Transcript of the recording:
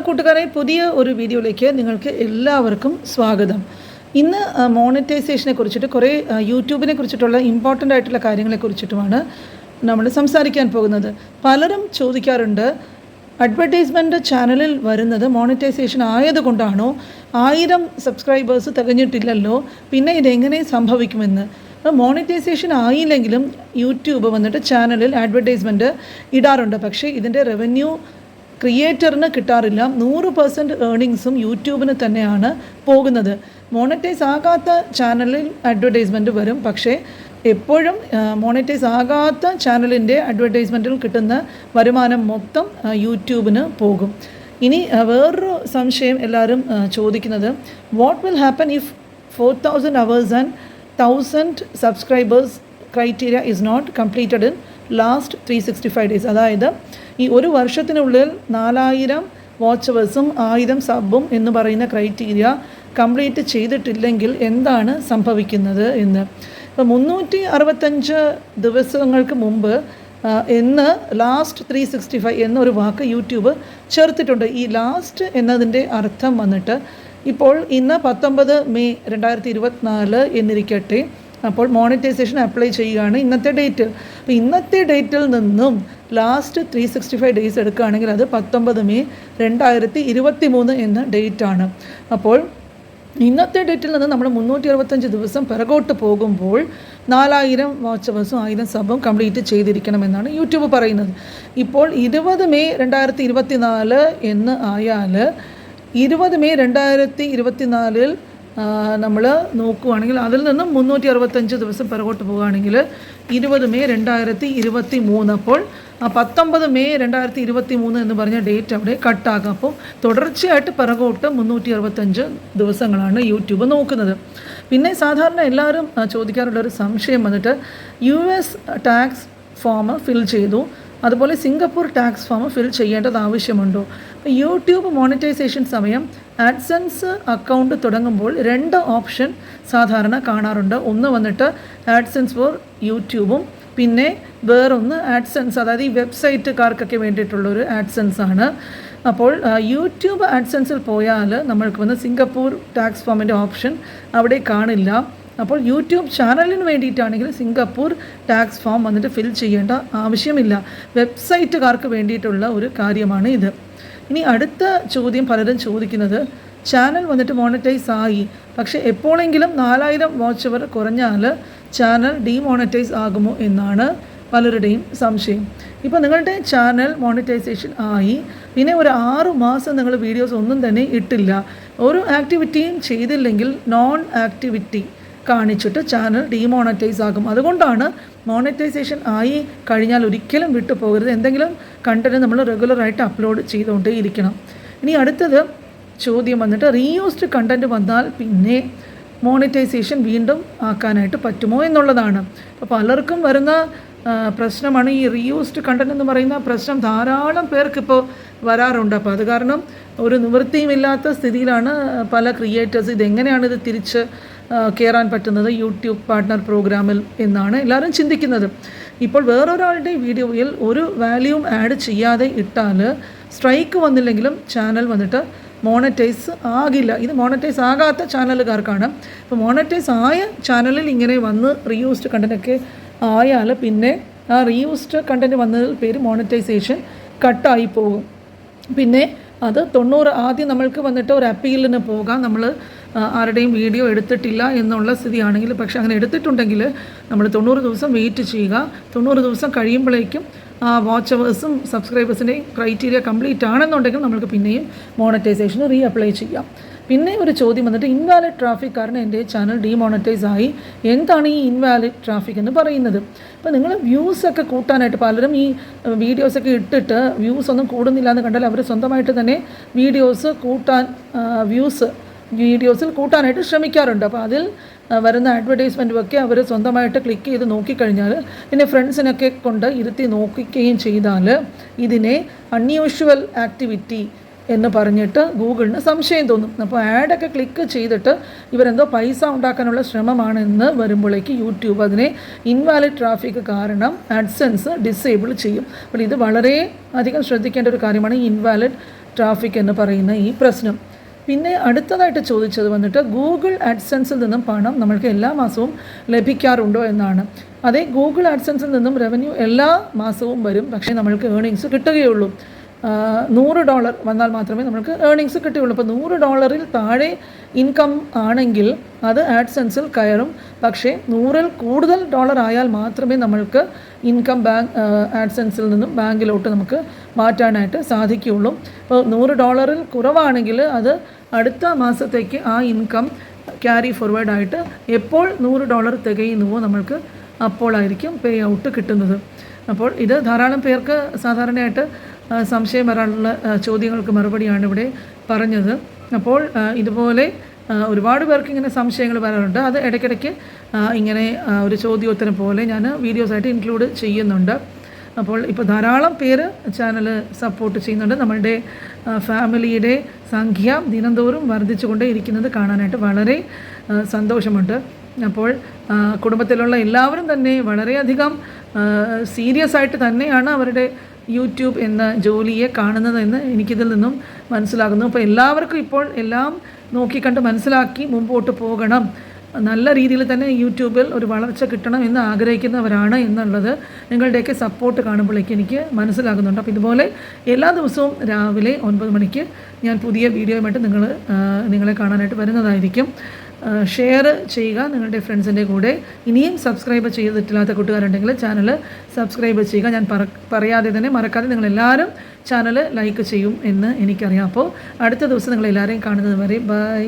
കൂട്ടുകാരെ, പുതിയ ഒരു വീഡിയോയിലേക്ക് നിങ്ങൾക്ക് എല്ലാവർക്കും സ്വാഗതം. ഇന്ന് മോണിറ്റൈസേഷനെ കുറിച്ചിട്ട് കുറേ യൂട്യൂബിനെ കുറിച്ചിട്ടുള്ള ഇമ്പോർട്ടൻ്റ് ആയിട്ടുള്ള കാര്യങ്ങളെക്കുറിച്ചിട്ടുമാണ് നമ്മൾ സംസാരിക്കാൻ പോകുന്നത്. പലരും ചോദിക്കാറുണ്ട്, അഡ്വർടൈസ്മെൻറ്റ് ചാനലിൽ വരുന്നത് മോണിറ്റൈസേഷൻ ആയതുകൊണ്ടാണോ? 1000 സബ്സ്ക്രൈബേഴ്സ് തികഞ്ഞിട്ടില്ലല്ലോ, പിന്നെ ഇതെങ്ങനെ സംഭവിക്കുമെന്ന്. മോണിറ്റൈസേഷൻ ആയില്ലെങ്കിലും യൂട്യൂബ് വന്നിട്ട് ചാനലിൽ അഡ്വർടൈസ്മെൻറ്റ് ഇടാറുണ്ട്. പക്ഷേ ഇതിൻ്റെ റവന്യൂ ക്രിയേറ്ററിന് കിട്ടാറില്ല. 100% ഏർണിങ്സും യൂട്യൂബിന് തന്നെയാണ് പോകുന്നത്. മോണിറ്റൈസ് ആകാത്ത ചാനലിൽ അഡ്വർടൈസ്മെൻറ്റ് വരും, പക്ഷേ എപ്പോഴും മോണിറ്റൈസ് ആകാത്ത ചാനലിൻ്റെ അഡ്വർടൈസ്മെൻറ്റിൽ കിട്ടുന്ന വരുമാനം മൊത്തം യൂട്യൂബിന് പോകും. ഇനി വേറൊരു സംശയം എല്ലാവരും ചോദിക്കുന്നത്, what will happen if 4000 hours and 1000 subscribers criteria is not completed in last 365 days. അതായത് ഈ ഒരു വർഷത്തിനുള്ളിൽ 4000 വാച്ച് അവേഴ്സും 1000 സബും എന്ന് പറയുന്ന ക്രൈറ്റീരിയ കംപ്ലീറ്റ് ചെയ്തിട്ടില്ലെങ്കിൽ എന്താണ് സംഭവിക്കുന്നത് എന്ന്. ഇപ്പോൾ 365 ദിവസങ്ങൾക്ക് മുമ്പ് എന്ന് ലാസ്റ്റ് 365 എന്നൊരു വാക്ക് യൂട്യൂബ് ചേർത്തിട്ടുണ്ട്. ഈ ലാസ്റ്റ് എന്നതിൻ്റെ അർത്ഥം വന്നിട്ട്, ഇപ്പോൾ ഇന്ന് 19 മെയ് 2024 എന്നിരിക്കട്ടെ, അപ്പോൾ മോണിറ്റൈസേഷൻ അപ്ലൈ ചെയ്യുകയാണ് ഇന്നത്തെ ഡേറ്റ്. അപ്പോൾ ഇന്നത്തെ ഡേറ്റിൽ നിന്നും ലാസ്റ്റ് 365 days എടുക്കുകയാണെങ്കിൽ അത് 19 മെയ് 2023 എന്ന ഡേറ്റാണ്. അപ്പോൾ ഇന്നത്തെ ഡേറ്റിൽ നിന്ന് നമ്മൾ 365 ദിവസം പിറകോട്ട് പോകുമ്പോൾ 4000 വാച്ച് അവേഴ്സും 1000 സബും കംപ്ലീറ്റ് ചെയ്തിരിക്കണമെന്നാണ് യൂട്യൂബ് പറയുന്നത്. ഇപ്പോൾ 20 മെയ് 2024 എന്ന് ആയാൽ 20 മെയ് 2024 നമ്മൾ നോക്കുകയാണെങ്കിൽ അതിൽ നിന്നും 365 ദിവസം പിറകോട്ട് പോവുകയാണെങ്കിൽ 20 മെയ് 2023, അപ്പോൾ 19 മെയ് 2023 എന്ന് പറഞ്ഞ ഡേറ്റ് അവിടെ കട്ടാകും. അപ്പോൾ തുടർച്ചയായിട്ട് പിറകോട്ട് 365 ദിവസങ്ങളാണ് യൂട്യൂബ് നോക്കുന്നത്. പിന്നെ സാധാരണ എല്ലാവരും ചോദിക്കാറുള്ളൊരു സംശയം വന്നിട്ട്, US ടാക്സ് ഫോം ഫിൽ ചെയ്തു, അതുപോലെ സിംഗപ്പൂർ ടാക്സ് ഫോം ഫിൽ ചെയ്യേണ്ടത് ആവശ്യമുണ്ടോ? യൂട്യൂബ് മോണിറ്റൈസേഷൻ സമയം ആഡ്സെൻസ് അക്കൗണ്ട് തുടങ്ങുമ്പോൾ 2 ഓപ്ഷൻ സാധാരണ കാണാറുണ്ട്. ഒന്ന് വന്നിട്ട് ആഡ്സെൻസ് ഫോർ യൂട്യൂബും, പിന്നെ വേറൊന്ന് ആഡ്സെൻസ്, അതായത് ഈ വെബ്സൈറ്റുകാർക്കൊക്കെ വേണ്ടിയിട്ടുള്ളൊരു ആഡ്സെൻസ് ആണ്. അപ്പോൾ യൂട്യൂബ് ആഡ്സെൻസിൽ പോയാൽ നമ്മൾക്ക് വന്ന് സിംഗപ്പൂർ ടാക്സ് ഫോമിൻ്റെ ഓപ്ഷൻ അവിടെ കാണില്ല. അപ്പോൾ യൂട്യൂബ് ചാനലിന് വേണ്ടിയിട്ടാണെങ്കിൽ സിംഗപ്പൂർ ടാക്സ് ഫോം വന്നിട്ട് ഫിൽ ചെയ്യേണ്ട ആവശ്യമില്ല. വെബ്സൈറ്റുകാർക്ക് വേണ്ടിയിട്ടുള്ള ഒരു കാര്യമാണ് ഇത്. ഇനി അടുത്ത ചോദ്യം പലരും ചോദിക്കുന്നത്, ചാനൽ വന്നിട്ട് മോണിറ്റൈസ് ആയി, പക്ഷേ എപ്പോഴെങ്കിലും 4000 വാച്ച് അവർ കുറഞ്ഞാൽ ചാനൽ ഡീമോണിറ്റൈസ് ആകുമോ എന്നാണ് പലരുടെയും സംശയം. ഇപ്പോൾ നിങ്ങളുടെ ചാനൽ മോണിറ്റൈസേഷൻ ആയി, പിന്നെ ഒരു 6 മാസം നിങ്ങൾ വീഡിയോസ് ഒന്നും തന്നെ ഇട്ടില്ല, ഒരു ആക്ടിവിറ്റിയും ചെയ്തില്ലെങ്കിൽ നോൺ ആക്ടിവിറ്റി കാണിച്ചിട്ട് ചാനൽ ഡീമോണിറ്റൈസ് ആകും. അതുകൊണ്ടാണ് മോണിറ്റൈസേഷൻ ആയി കഴിഞ്ഞാൽ ഒരിക്കലും വിട്ടു പോകരുത്. എന്തെങ്കിലും കണ്ടന്റ് നമ്മൾ റെഗുലറായിട്ട് അപ്ലോഡ് ചെയ്തുകൊണ്ടേ ഇരിക്കണം. ഇനി അടുത്തത് ചോദ്യം വന്നിട്ട്, റീയൂസ്ഡ് കണ്ടൻറ്റ് വന്നാൽ പിന്നെ മോണിറ്റൈസേഷൻ വീണ്ടും ആക്കാനായിട്ട് പറ്റുമോ എന്നുള്ളതാണ്. അപ്പോൾ പലർക്കും വരുന്ന പ്രശ്നമാണ് ഈ റീയൂസ്ഡ് കണ്ടൻറ്റ് എന്ന് പറയുന്ന പ്രശ്നം. ധാരാളം പേർക്കിപ്പോൾ വരാറുണ്ട്. അപ്പോൾ അത് കാരണം ഒരു നിവൃത്തിയുമില്ലാത്ത സ്ഥിതിയിലാണ് പല ക്രിയേറ്റേഴ്സ്. ഇതെങ്ങനെയാണ് ഇത് തിരിച്ച് കയറാൻ പറ്റുന്നത് യൂട്യൂബ് പാർട്ട്ണർ പ്രോഗ്രാമിൽ എന്നാണ് എല്ലാവരും ചിന്തിക്കുന്നത്. ഇപ്പോൾ വേറൊരാളുടെ വീഡിയോയിൽ ഒരു വാല്യൂം ആഡ് ചെയ്യാതെ ഇട്ടാൽ സ്ട്രൈക്ക് വന്നില്ലെങ്കിലും ചാനൽ വന്നിട്ട് മോണിറ്റൈസ് ആകില്ല. ഇത് മോണിറ്റൈസ് ആകാത്ത ചാനലുകാർക്കാണ്. ഇപ്പോൾ മോണിറ്റൈസ് ആയ ചാനലിൽ ഇങ്ങനെ വന്ന് റീയൂസ്ഡ് കണ്ടൻറ്റൊക്കെ ആയാൽ പിന്നെ ആ റീയൂസ്ഡ് കണ്ടൻറ്റ് വന്നതിൽ പേര് മോണിറ്റൈസേഷൻ കട്ടായി പോകും. പിന്നെ അത് 90 ആദ്യം നമ്മൾക്ക് വന്നിട്ട് ഒരു അപ്പീലിന് പോകാം, നമ്മൾ ആരുടെയും വീഡിയോ എടുത്തിട്ടില്ല എന്നുള്ള സ്ഥിതിയാണെങ്കിൽ. പക്ഷേ അങ്ങനെ എടുത്തിട്ടുണ്ടെങ്കിൽ നമ്മൾ 90 ദിവസം വെയിറ്റ് ചെയ്യുക. 90 ദിവസം കഴിയുമ്പോഴേക്കും വാച്ച് അവേഴ്സും സബ്സ്ക്രൈബേഴ്സിൻ്റെയും ക്രൈറ്റീരിയ കംപ്ലീറ്റ് ആണെന്നുണ്ടെങ്കിൽ നമുക്ക് പിന്നെയും മോണിറ്റൈസേഷൻ റീ അപ്ലൈ ചെയ്യാം. പിന്നെ ഒരു ചോദ്യം വന്നിട്ട്, ഇൻവാലിഡ് ട്രാഫിക് കാരണം എൻ്റെ ചാനൽ ഡീമോണിറ്റൈസ് ആയി, എന്താണ് ഈ ഇൻവാലിഡ് ട്രാഫിക് എന്ന് പറയുന്നത്? അപ്പോൾ നിങ്ങൾ വ്യൂസൊക്കെ കൂട്ടാനായിട്ട് പലരും ഈ വീഡിയോസൊക്കെ ഇട്ടിട്ട് വ്യൂസ് ഒന്നും കൂടുന്നില്ല എന്ന് കണ്ടാൽ അവർ സ്വന്തമായിട്ട് തന്നെ വീഡിയോസിൽ കൂട്ടാനായിട്ട് ശ്രമിക്കാറുണ്ട്. അപ്പോൾ അതിൽ വരുന്ന അഡ്വർടൈസ്മെൻറ്റുമൊക്കെ അവർ സ്വന്തമായിട്ട് ക്ലിക്ക് ചെയ്ത് നോക്കിക്കഴിഞ്ഞാൽ, പിന്നെ ഫ്രണ്ട്സിനൊക്കെ കൊണ്ട് ഇരുത്തി നോക്കുകയും ചെയ്താൽ ഇതിനെ അൺയൂഷ്വൽ ആക്ടിവിറ്റി എന്ന് പറഞ്ഞിട്ട് ഗൂഗിളിന് സംശയം തോന്നും. അപ്പോൾ ആഡൊക്കെ ക്ലിക്ക് ചെയ്തിട്ട് ഇവരെന്തോ പൈസ ഉണ്ടാക്കാനുള്ള ശ്രമമാണെന്ന് വരുമ്പോഴേക്ക് യൂട്യൂബ് അതിനെ ഇൻവാലിഡ് ട്രാഫിക് കാരണം ആഡ്സെൻസ് ഡിസേബിൾ ചെയ്യും. അപ്പോൾ ഇത് വളരെ അധികം ശ്രദ്ധിക്കേണ്ട ഒരു കാര്യമാണ്. ഈ ഇൻവാലിഡ് ട്രാഫിക് എന്ന് പറയുന്ന ഈ പ്രശ്നം. പിന്നെ അടുത്തതായിട്ട് ചോദിച്ചത് വന്നിട്ട് ഗൂഗിൾ ആഡ്സെൻസിൽ നിന്നും പണം നമ്മൾക്ക് എല്ലാ മാസവും ലഭിക്കാറുണ്ടോ എന്നാണ്. അതേ, ഗൂഗിൾ ആഡ്സെൻസിൽ നിന്നും റവന്യൂ എല്ലാ മാസവും വരും, പക്ഷേ നമ്മൾക്ക് ഏണിങ്സ് കിട്ടുകയുള്ളൂ. $100 വന്നാൽ മാത്രമേ നമുക്ക് ഏണിങ്സ് കിട്ടുകയുള്ളൂ. അപ്പോൾ $100 താഴെ ഇൻകം ആണെങ്കിൽ അത് ആഡ്സെൻസിൽ കയറും. പക്ഷേ 100-ൽ കൂടുതൽ ഡോളർ ആയാൽ മാത്രമേ നമ്മൾക്ക് ഇൻകം ആഡ്സെൻസിൽ നിന്നും ബാങ്കിലോട്ട് നമുക്ക് മാറ്റാനായിട്ട് സാധിക്കുകയുള്ളൂ. അപ്പോൾ $100 കുറവാണെങ്കിൽ അത് അടുത്ത മാസത്തേക്ക് ആ ഇൻകം ക്യാരി ഫോർവേഡായിട്ട് എപ്പോൾ $100 തികയുന്നുവോ നമ്മൾക്ക് അപ്പോഴായിരിക്കും പേ ഔട്ട് കിട്ടുന്നത്. അപ്പോൾ ഇത് ധാരാളം പേർക്ക് സാധാരണയായിട്ട് സംശയം വരാനുള്ള ചോദ്യങ്ങൾക്ക് മറുപടിയാണ് ഇവിടെ പറഞ്ഞത്. അപ്പോൾ ഇതുപോലെ ഒരുപാട് പേർക്ക് ഇങ്ങനെ സംശയങ്ങൾ വരാറുണ്ട്. അത് ഇടയ്ക്കിടയ്ക്ക് ഇങ്ങനെ ഒരു ചോദ്യോത്തരം പോലെ ഞാൻ വീഡിയോസായിട്ട് ഇൻക്ലൂഡ് ചെയ്യുന്നുണ്ട്. അപ്പോൾ ഇപ്പോൾ ധാരാളം പേര് ചാനൽ സപ്പോർട്ട് ചെയ്യുന്നുണ്ട്. നമ്മളുടെ ഫാമിലിയുടെ സംഖ്യ ദിനംതോറും വർദ്ധിച്ചുകൊണ്ടേ ഇരിക്കുന്നത് കാണാനായിട്ട് വളരെ സന്തോഷമുണ്ട്. അപ്പോൾ കുടുംബത്തിലുള്ള എല്ലാവരും തന്നെ വളരെയധികം സീരിയസ് ആയിട്ട് തന്നെയാണ് അവരുടെ യൂട്യൂബ് എന്ന ജോലിയെ കാണുന്നതെന്ന് എനിക്കിതിൽ നിന്നും മനസ്സിലാകുന്നു. അപ്പോൾ എല്ലാവർക്കും ഇപ്പോൾ എല്ലാം നോക്കിക്കണ്ട് മനസ്സിലാക്കി മുമ്പോട്ട് പോകണം, നല്ല രീതിയിൽ തന്നെ യൂട്യൂബിൽ ഒരു വളർച്ച കിട്ടണം എന്ന് ആഗ്രഹിക്കുന്നവരാണ് എന്നുള്ളത് നിങ്ങളുടെയൊക്കെ സപ്പോർട്ട് കാണുമ്പോഴേക്ക് എനിക്ക് മനസ്സിലാകുന്നുണ്ട്. അപ്പോൾ ഇതുപോലെ എല്ലാ ദിവസവും രാവിലെ 9 മണിക്ക് ഞാൻ പുതിയ വീഡിയോയുമായിട്ട് നിങ്ങളെ കാണാനായിട്ട് വരുന്നതായിരിക്കും. ഷെയർ ചെയ്യുക നിങ്ങളുടെ ഫ്രണ്ട്സിൻ്റെ കൂടെ. ഇനിയും സബ്സ്ക്രൈബ് ചെയ്തിട്ടില്ലാത്ത കൂട്ടുകാരുണ്ടെങ്കിൽ ചാനൽ സബ്സ്ക്രൈബ് ചെയ്യുക. ഞാൻ പറയാതെ തന്നെ മറക്കാതെ നിങ്ങളെല്ലാവരും ചാനൽ ലൈക്ക് ചെയ്യും എന്ന് എനിക്കറിയാം. അപ്പോൾ അടുത്ത ദിവസം നിങ്ങളെല്ലാവരെയും കാണുന്നത് വരെ ബൈ.